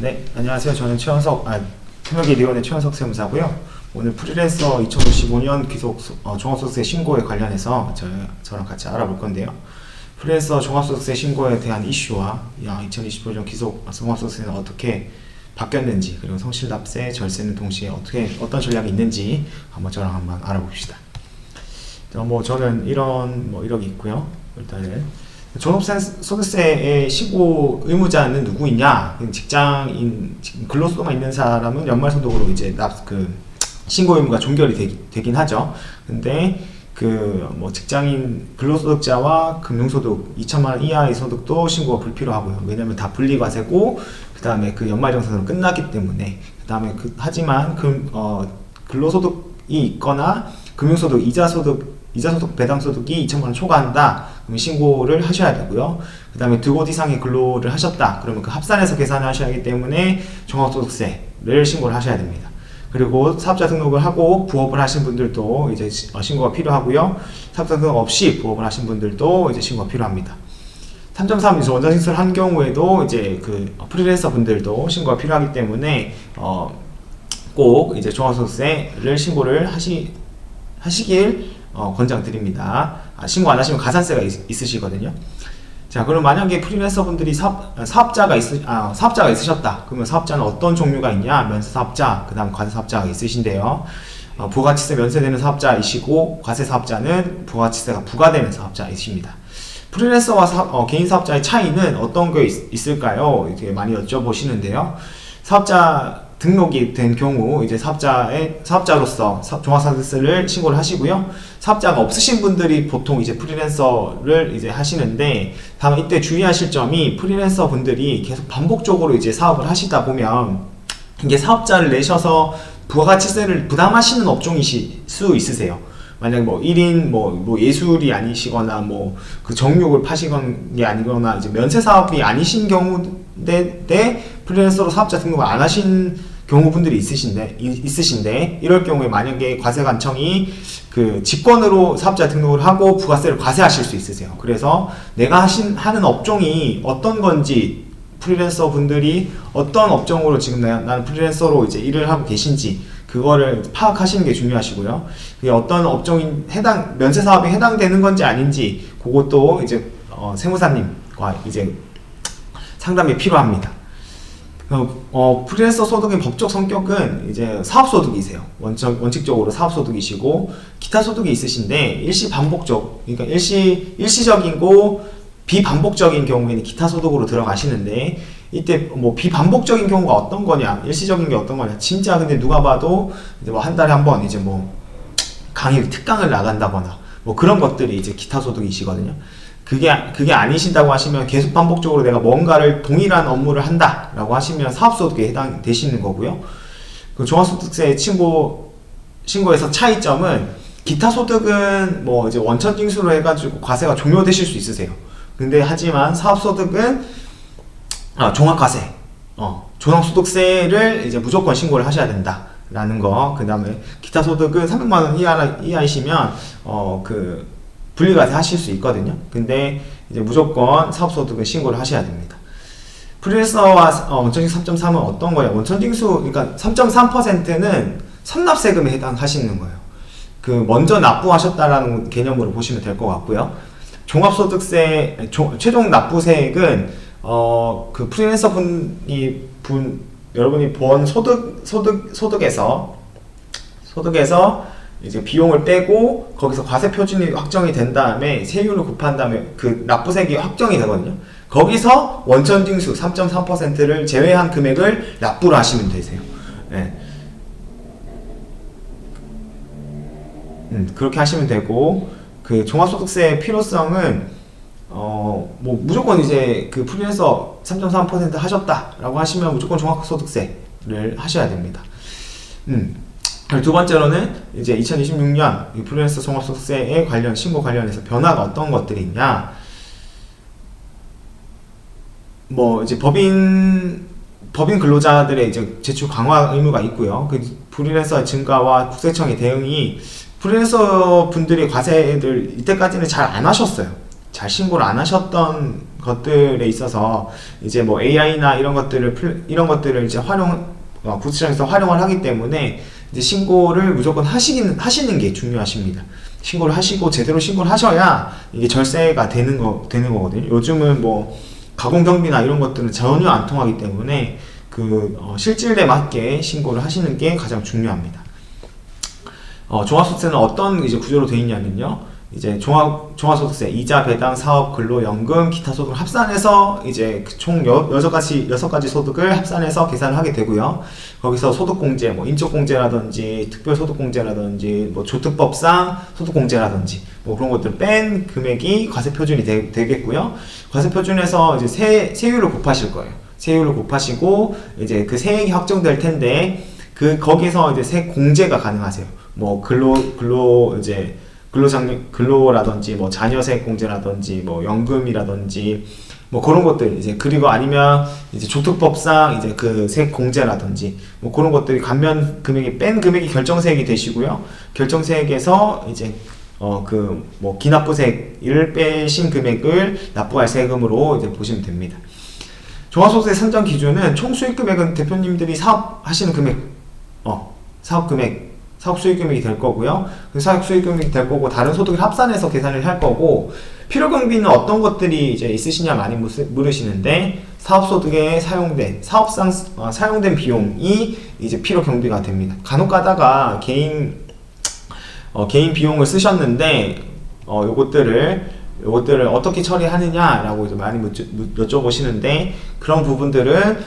네, 안녕하세요. 저는 천여기리원의 최현석 세무사고요. 오늘 프리랜서 2055년 종합소득세 신고에 관련해서 저랑 같이 알아볼 건데요. 프리랜서 종합소득세 신고에 대한 이슈와 2025년 종합소득세는 어떻게 바뀌었는지, 그리고 성실납세, 절세는 동시에 어떤 전략이 있는지 저랑 한번 알아봅시다. 저는 이력이 있고요. 일단은 종합소득세의 신고 의무자는 누구이냐? 직장인, 근로소득만 있는 사람은 연말소득으로 이제 신고 의무가 종결이 되긴 하죠. 근데 직장인 근로소득자와 금융소득 2천만 원 이하의 소득도 신고가 불필요하고요. 왜냐면 다 분리과세고, 그 다음에 연말정산으로 끝났기 때문에, 그 다음에 하지만 근로소득이 있거나 금융소득, 이자소득 배당소득이 2천만 원 초과한다. 그러면 신고를 하셔야 되고요. 그 다음에 2곳 이상의 근로를 하셨다. 그러면 합산해서 계산을 하셔야 하기 때문에 종합소득세를 신고를 하셔야 됩니다. 그리고 사업자 등록을 하고 부업을 하신 분들도 이제 신고가 필요하고요. 사업자 등록 없이 부업을 하신 분들도 이제 신고가 필요합니다. 3.3 원자징수를 한 경우에도 이제 프리랜서 분들도 신고가 필요하기 때문에 꼭 이제 종합소득세를 신고를 하시길 권장드립니다. 신고 안 하시면 가산세가 있으시거든요. 자, 그럼 만약에 프리랜서 분들이 사업자가 있으셨다. 그러면 사업자는 어떤 종류가 있냐? 면세사업자, 그 다음 과세사업자가 있으신데요. 부가가치세 면세되는 사업자이시고, 과세사업자는 부가가치세가 부과되는 사업자이십니다. 프리랜서와 개인사업자의 차이는 어떤 게 있을까요? 이렇게 많이 여쭤보시는데요. 사업자 등록이 된 경우 이제 사업자로서 종합소득세를 신고를 하시고요. 사업자가 없으신 분들이 보통 이제 프리랜서를 이제 하시는데, 다만 이때 주의하실 점이, 프리랜서 분들이 계속 반복적으로 이제 사업을 하시다 보면 이게 사업자를 내셔서 부가가치세를 부담하시는 업종이실 수 있으세요. 만약 1인 예술이 아니시거나 정육을 파시건 게 아니거나 이제 면세 사업이 아니신 경우인데 프리랜서로 사업자 등록을 안 하신 경우분들이 있으신데 이럴 경우에 만약에 과세관청이 직권으로 사업자 등록을 하고 부가세를 과세하실 수 있으세요. 그래서 내가 하는 업종이 어떤 건지, 프리랜서 분들이 어떤 업종으로 지금 나는 프리랜서로 이제 일을 하고 계신지 그거를 파악하시는 게 중요하시고요. 그게 어떤 업종인 면세 사업에 해당되는 건지 아닌지 그것도 이제 세무사님과 이제 상담이 필요합니다. 프리랜서 소득의 법적 성격은 이제 사업소득이세요. 원칙적으로 사업소득이시고, 기타 소득이 있으신데 그러니까 일시적이고 비반복적인 경우에는 기타 소득으로 들어가시는데, 이때 비반복적인 경우가 어떤 거냐, 일시적인 게 어떤 거냐, 진짜 근데 누가 봐도 이제 한 달에 한 번 이제 특강을 나간다거나 그런 것들이 이제 기타 소득이시거든요. 그게 아니신다고 하시면, 계속 반복적으로 내가 뭔가를 동일한 업무를 한다라고 하시면 사업소득에 해당되시는 거고요. 종합소득세 신고에서 차이점은, 기타 소득은 이제 원천징수로 해가지고 과세가 종료되실 수 있으세요. 근데 하지만 사업소득은 종합과세, 종합소득세를 이제 무조건 신고를 하셔야 된다라는 거. 그 다음에 기타 소득은 300만 원 이하이시면 분리과세 하실 수 있거든요. 근데 이제 무조건 사업소득은 신고를 하셔야 됩니다. 프리랜서와 원천징수 3.3은 어떤 거예요? 원천징수, 그러니까 3.3%는 선납세금에 해당하시는 거예요. 먼저 납부하셨다라는 개념으로 보시면 될 것 같고요. 종합소득세, 최종 납부세액은 프리랜서 여러분이 번 소득에서 이제 비용을 빼고 거기서 과세 표준이 확정이 된 다음에 세율을 곱한 다음에 납부세액이 확정이 되거든요. 거기서 원천징수 3.3%를 제외한 금액을 납부를 하시면 되세요. 네. 그렇게 하시면 되고, 종합소득세의 필요성은 무조건 이제 프리랜서 3.3% 하셨다라고 하시면 무조건 종합소득세를 하셔야 됩니다. 두 번째로는 이제 2026년 프리랜서 종합소득세에 신고 관련해서 변화가 어떤 것들이 있냐. 이제 법인 근로자들의 이제 제출 강화 의무가 있고요. 프리랜서 증가와 국세청의 대응이, 프리랜서 분들의 과세를 이때까지는 잘 안 하셨어요. 잘 신고를 안 하셨던 것들에 있어서 이제 뭐 AI나 이런 것들을 이제 구치청에서 활용을 하기 때문에 이제 신고를 무조건 하시는 게 중요하십니다. 신고를 하시고 제대로 신고를 하셔야 이게 절세가 되는 거거든요. 요즘은 뭐 가공경비나 이런 것들은 전혀 안 통하기 때문에 실질에 맞게 신고를 하시는 게 가장 중요합니다. 종합소득세는 어떤 이제 구조로 되어 있냐면요. 이제 종합소득세, 이자, 배당, 사업, 근로, 연금, 기타 소득을 합산해서 이제 총 6가지 소득을 합산해서 계산을 하게 되고요. 거기서 소득공제, 뭐 인적공제라든지 특별소득공제라든지 뭐 조특법상 소득공제라든지 뭐 그런 것들 뺀 금액이 과세표준이 되겠고요. 과세표준에서 이제 세율을 곱하실 거예요. 세율을 곱하시고 이제 그 세액이 확정될 텐데 거기서 이제 세액 공제가 가능하세요. 뭐 근로라든지 뭐 자녀세액 공제라든지 뭐 연금이라든지 뭐 그런 것들 이제 그리고 아니면 이제 조특법상 이제 그 세액 공제라든지 뭐 그런 것들이 감면 금액이 뺀 금액이 결정세액이 되시고요. 결정세액에서 이제 뭐 기납부세액을 빼신 금액을 납부할 세금으로 이제 보시면 됩니다. 종합소득세 산정 기준은 총 수익 금액은 대표님들이 사업하시는 금액, 사업 수익 금액이 될 거고요. 그 사업 수익 금액이 될 거고 다른 소득을 합산해서 계산을 할 거고 필요경비는 어떤 것들이 이제 있으시냐 많이 물으시는데 사업소득에 사업상 사용된 비용이 이제 필요경비가 됩니다. 간혹 가다가 개인 비용을 쓰셨는데 요것들을 어떻게 처리하느냐라고 이제 많이 여쭤보시는데 그런 부분들은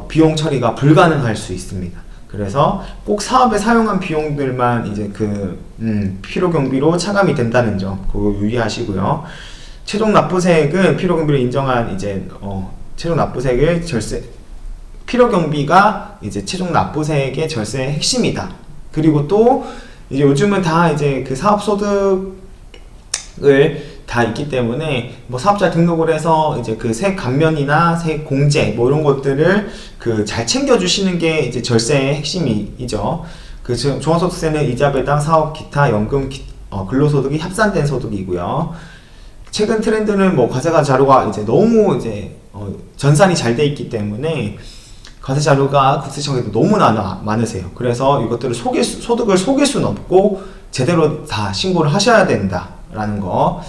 비용 처리가 불가능할 수 있습니다. 그래서 꼭 사업에 사용한 비용들만 이제 필요경비로 차감이 된다는 점 그거 유의하시고요. 최종 납부세액은 필요경비로 인정한 이제 최종 납부세액의 필요경비가 이제 최종 납부세액의 절세의 핵심이다. 그리고 또 이제 요즘은 다 이제 그 사업소득을 다 있기 때문에 뭐 사업자 등록을 해서 이제 그 세액 감면이나 세액 공제 뭐 이런 것들을 잘 챙겨주시는 게 이제 절세의 핵심이죠. 종합소득세는 이자, 배당, 사업, 기타, 연금, 근로소득이 합산된 소득이고요. 최근 트렌드는 뭐 과세관 자료가 이제 너무 이제 전산이 잘 돼 있기 때문에 과세 자료가 국세청에도 너무나 많으세요. 그래서 이것들을 소득을 속일 수는 없고 제대로 다 신고를 하셔야 된다라는 거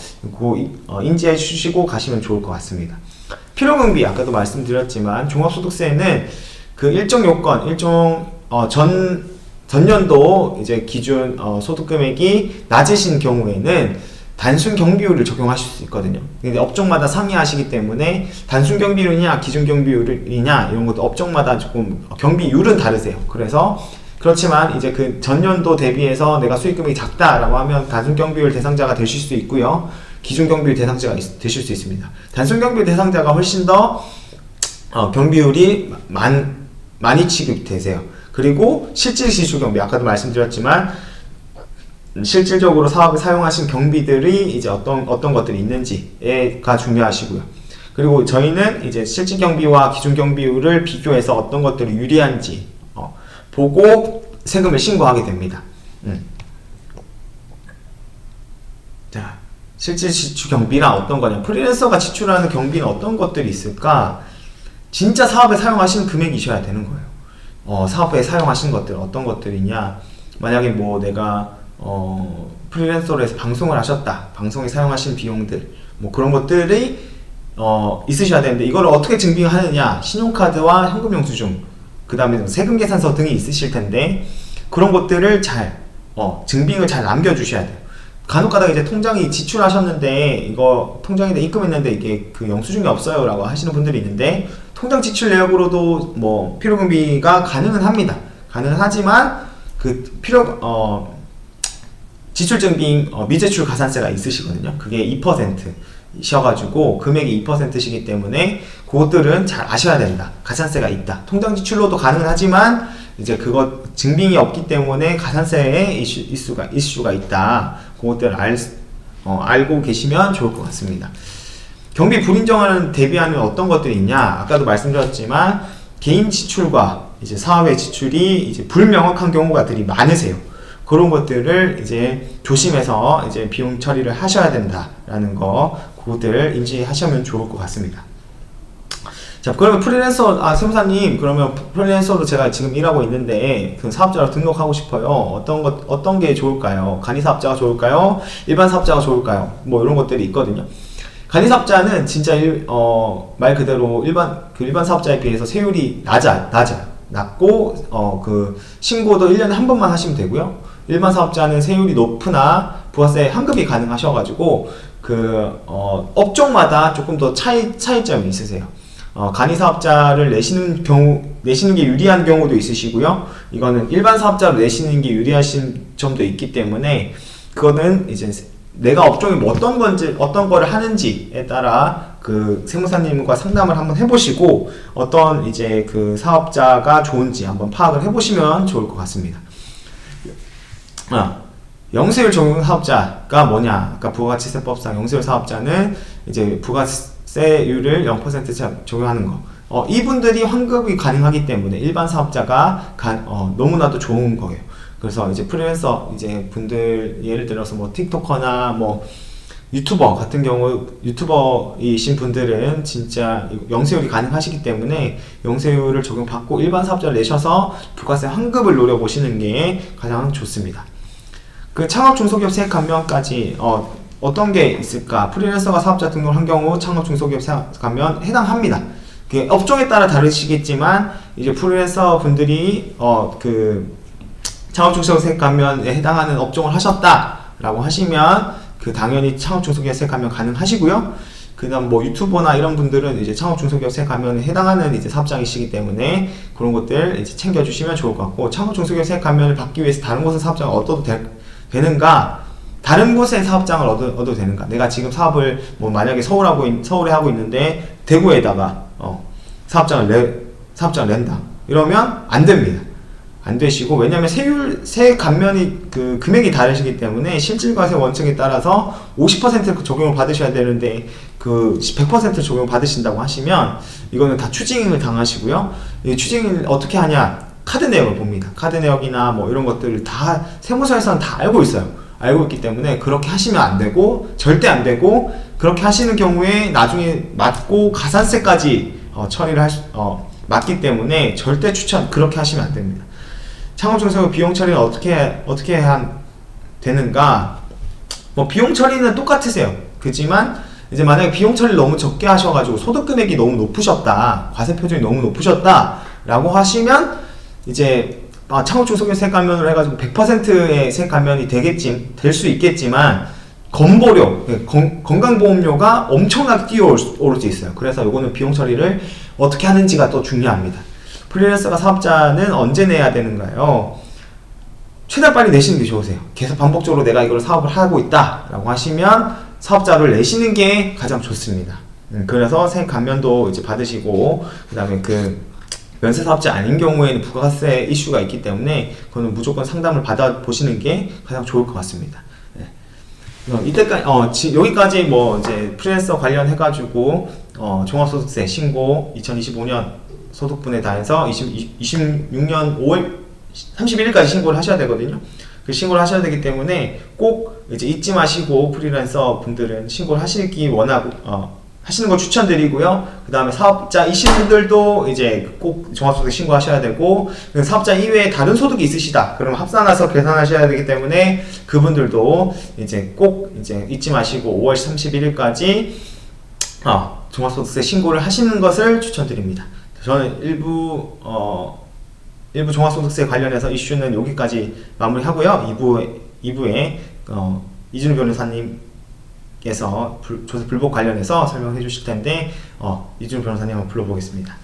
인지해 주시고 가시면 좋을 것 같습니다. 필요경비 아까도 말씀드렸지만 종합소득세는 그 일정 요건, 전년도 이제 기준 소득금액이 낮으신 경우에는 단순 경비율을 적용하실 수 있거든요. 근데 업종마다 상이하시기 때문에 단순 경비율이냐 기준 경비율이냐 이런 것도 업종마다 조금 경비율은 다르세요. 그렇지만 이제 그 전년도 대비해서 내가 수익금액이 작다라고 하면 단순 경비율 대상자가 되실 수 있고요. 기준 경비율 대상자가 되실 수 있습니다. 단순 경비율 대상자가 훨씬 더 경비율이 많이 취급되세요. 그리고 실질 지출 경비 아까도 말씀드렸지만 실질적으로 사업에 사용하신 경비들이 이제 어떤 것들이 있는지가 중요하시고요. 그리고 저희는 이제 실질 경비와 기준 경비율을 비교해서 어떤 것들이 유리한지 보고 세금을 신고하게 됩니다. 자, 실질 지출 경비란 어떤 거냐? 프리랜서가 지출하는 경비는 어떤 것들이 있을까? 진짜 사업에 사용하시는 금액이셔야 되는 거예요. 사업에 사용하신 것들 어떤 것들이냐? 만약에 뭐 내가 프리랜서로 해서 방송을 하셨다. 방송에 사용하신 비용들 뭐 그런 것들이 있으셔야 되는데 이걸 어떻게 증빙하느냐? 신용카드와 현금영수증 그 다음에 세금 계산서 등이 있으실 텐데 그런 것들을 증빙을 잘 남겨주셔야 돼요. 간혹가다가 이제 통장이 지출하셨는데 이거 통장에다 입금했는데 이게 그 영수증이 없어요 라고 하시는 분들이 있는데 통장 지출 내역으로도 뭐 필요금비가 가능은 합니다. 가능은 하지만 지출증빙 미제출 가산세가 있으시거든요. 그게 2% 이셔가지고 금액이 2%시기 때문에 그것들은 잘 아셔야 된다. 가산세가 있다. 통장 지출로도 가능은 하지만 이제 그거 증빙이 없기 때문에 가산세의 이슈가 있다. 그것들을 알고 계시면 좋을 것 같습니다. 경비 불인정하는 대비하는 어떤 것들이 있냐? 아까도 말씀드렸지만 개인 지출과 이제 사업의 지출이 이제 불명확한 경우가 들이 많으세요. 그런 것들을 이제 조심해서 이제 비용 처리를 하셔야 된다라는 거 그것들 인지하시면 좋을 것 같습니다. 자, 그러면 프리랜서, 세무사님, 그러면 프리랜서로 제가 지금 일하고 있는데, 그 사업자로 등록하고 싶어요. 어떤 게 좋을까요? 간이사업자가 좋을까요? 일반 사업자가 좋을까요? 뭐, 이런 것들이 있거든요. 간이사업자는 진짜, 말 그대로 일반 사업자에 비해서 세율이 낮고, 신고도 1년에 한 번만 하시면 되고요. 일반 사업자는 세율이 높으나 부가세 환급이 가능하셔가지고, 업종마다 조금 더 차이점이 있으세요. 간이사업자를 내시는 게 유리한 경우도 있으시고요. 이거는 일반 사업자로 내시는 게 유리하신 점도 있기 때문에, 그거는 이제 내가 업종이 뭐 어떤 거를 하는지에 따라 세무사님과 상담을 한번 해보시고, 어떤 이제 사업자가 좋은지 한번 파악을 해보시면 좋을 것 같습니다. 영세율 적용 사업자가 뭐냐? 아까 부가가치세법상 영세율 사업자는 이제 부가세율을 0% 적용하는 거. 이분들이 환급이 가능하기 때문에 일반 사업자가 너무나도 좋은 거예요. 그래서 이제 프리랜서 이제 분들 예를 들어서 뭐 틱토커나 뭐 유튜버 같은 경우 유튜버이신 분들은 진짜 영세율이 가능하시기 때문에 영세율을 적용받고 일반 사업자를 내셔서 부가세 환급을 노려보시는 게 가장 좋습니다. 창업 중소기업 세액 감면까지 어떤 게 있을까? 프리랜서가 사업자 등록을 한 경우 창업 중소기업 세액 감면 해당합니다. 업종에 따라 다르시겠지만 이제 프리랜서 분들이 창업 중소기업 세액 감면에 해당하는 업종을 하셨다라고 하시면 당연히 창업 중소기업 세액 감면 가능하시고요. 그다음 뭐 유튜버나 이런 분들은 이제 창업 중소기업 세액 감면에 해당하는 이제 사업장이시기 때문에 그런 것들 이제 챙겨주시면 좋을 것 같고, 창업 중소기업 세액 감면을 받기 위해서 다른 곳에 사업장을 얻어도 되는가? 다른 곳에 사업장을 얻어도 되는가? 내가 지금 사업을 뭐 만약에 서울에 하고 있는데 대구에다가 사업장을 낸다. 이러면 안 됩니다. 안 되시고, 왜냐면 세액 감면이 금액이 다르시기 때문에 실질과세 원칙에 따라서 50% 적용을 받으셔야 되는데 100% 적용 받으신다고 하시면 이거는 다 추징을 당하시고요. 이 추징을 어떻게 하냐? 카드 내역을 봅니다. 카드 내역이나 뭐 이런 것들을 다 세무서에서는 다 알고 있어요. 알고 있기 때문에 그렇게 하시면 안 되고, 절대 안 되고, 그렇게 하시는 경우에 나중에 맞고 가산세까지 처리를 맞기 때문에 절대 그렇게 하시면 안 됩니다. 창업중소기업 비용 처리는 어떻게 되는가? 뭐 비용 처리는 똑같으세요. 그렇지만 이제 만약에 비용 처리를 너무 적게 하셔가지고 소득 금액이 너무 높으셨다, 과세 표준이 너무 높으셨다라고 하시면 이제 창업중소기업 세액 감면으로 해가지고 100%의 세액 감면이 될 수 있겠지만 건보료, 건강보험료가 엄청나게 뛰어오를 수 있어요. 그래서 이거는 비용 처리를 어떻게 하는지가 또 중요합니다. 프리랜서가 사업자는 언제 내야 되는가요? 최대한 빨리 내시는 게 좋으세요. 계속 반복적으로 내가 이걸 사업을 하고 있다 라고 하시면 사업자를 내시는 게 가장 좋습니다. 그래서 세액 감면도 이제 받으시고, 그 다음에 면세 사업자 아닌 경우에는 부가세 이슈가 있기 때문에 그거는 무조건 상담을 받아보시는 게 가장 좋을 것 같습니다. 이때까지 여기까지 뭐 이제 프리랜서 관련해가지고 종합소득세 신고 2025년 소득분에 다해서 26년 5월 31일까지 신고를 하셔야 되거든요. 신고를 하셔야 되기 때문에 꼭 이제 잊지 마시고 프리랜서 분들은 신고를 하시는 걸 추천드리고요. 그 다음에 사업자이신 분들도 이제 꼭 종합소득 신고하셔야 되고, 사업자 이외에 다른 소득이 있으시다 그러면 합산해서 계산하셔야 되기 때문에 그분들도 이제 꼭 이제 잊지 마시고 5월 31일까지 종합소득세 신고를 하시는 것을 추천드립니다. 저는 일부 종합소득세 관련해서 이슈는 여기까지 마무리하고요. 2부에 이준우 변호사님께서 조세 불복 관련해서 설명해 주실 텐데 이준우 변호사님 한번 불러보겠습니다.